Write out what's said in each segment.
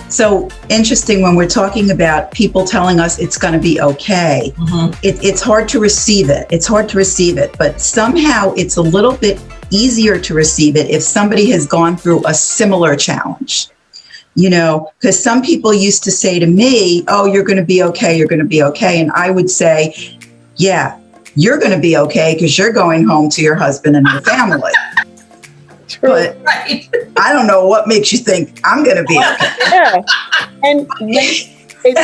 So interesting when we're talking about people telling us it's going to be okay. It's hard to receive it. It's hard to receive it, but somehow it's a little bit easier to receive it if somebody has gone through a similar challenge. You know, because some people used to say to me, oh, you're going to be okay. You're going to be okay. And I would say, yeah, you're going to be okay because you're going home to your husband and your family. True. But I don't know what makes you think I'm going to be okay. Yeah. And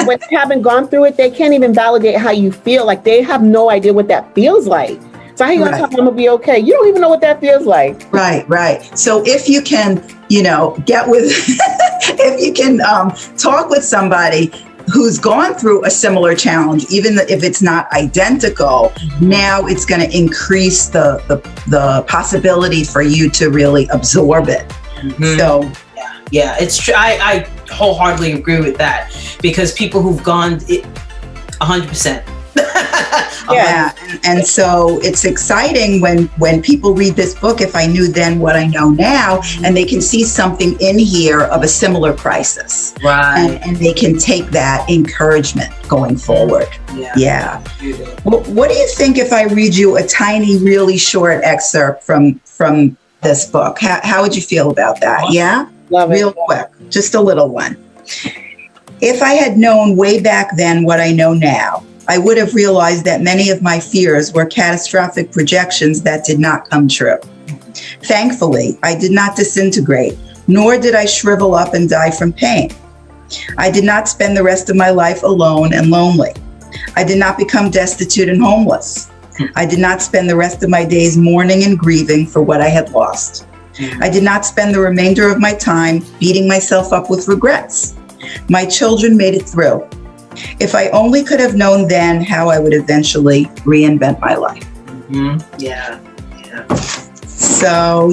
when they haven't gone through it, they can't even validate how you feel. Like they have no idea what that feels like. So how you going to tell them I'm going to be okay? You don't even know what that feels like. Right. So if you can, you know, get with, if you can talk with somebody who's gone through a similar challenge, even if it's not identical, now it's going to increase the possibility for you to really absorb it. So yeah, it's true. I wholeheartedly agree with that, because people who've gone 100%. Yeah, and so it's exciting when people read this book, if I knew then what I know now, and they can see something in here of a similar crisis. Right. And they can take that encouragement going forward. Yeah. What do you think if I read you a tiny, really short excerpt from this book? How would you feel about that? Yeah? Love it. Real quick, just a little one. If I had known way back then what I know now, I would have realized that many of my fears were catastrophic projections that did not come true. Thankfully, I did not disintegrate, nor did I shrivel up and die from pain. I did not spend the rest of my life alone and lonely. I did not become destitute and homeless. I did not spend the rest of my days mourning and grieving for what I had lost. I did not spend the remainder of my time beating myself up with regrets. My children made it through. If I only could have known then how I would eventually reinvent my life. Yeah. So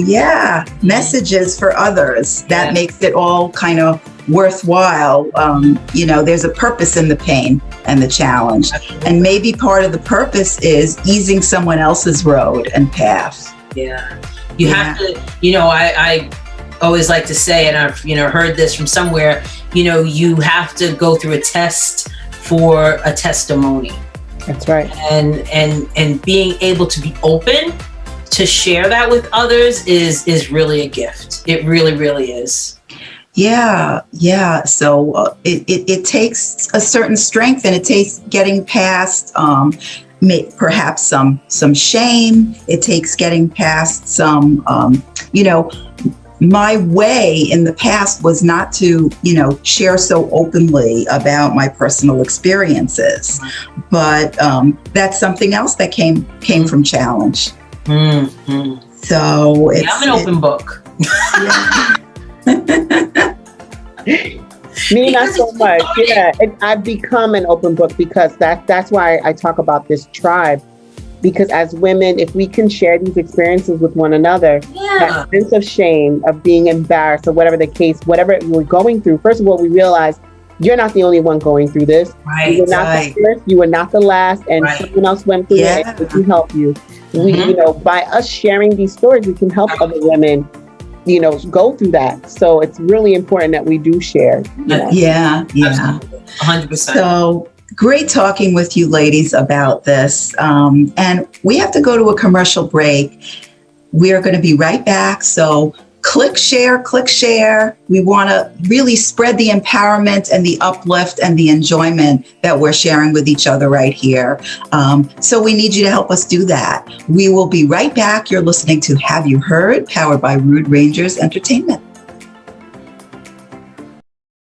messages for others. That makes it all kind of worthwhile. You know, there's a purpose in the pain and the challenge. And maybe part of the purpose is easing someone else's road and path. Yeah. You have to, you know, I always like to say, and I've, you know, heard this from somewhere, you know, you have to go through a test for a testimony. That's right. And being able to be open to share that with others is really a gift. It really, really is. Yeah. So it takes a certain strength, and it takes getting past perhaps some shame. It takes getting past some, you know, my way in the past was not to, you know, share so openly about my personal experiences, but that's something else that came from challenge. So it's, I'm an open book. Me, not so much. Yeah, and I've become an open book because that's why I talk about this tribe. Because as women, if we can share these experiences with one another, that sense of shame, of being embarrassed, or whatever the case, whatever we're going through, first of all, we realize you're not the only one going through this. Right, you were not the first, you were not the last, and someone else went through it, and we can help you. We, you know, by us sharing these stories, we can help other women, you know, go through that. So it's really important that we do share. You know? Yeah. 100%. So great talking with you ladies about this. And we have to go to a commercial break. We are going to be right back. So click share. We want to really spread the empowerment and the uplift and the enjoyment that we're sharing with each other right here. So we need you to help us do that. We will be right back. You're listening to Have You Heard? Powered by Rude Rangers Entertainment.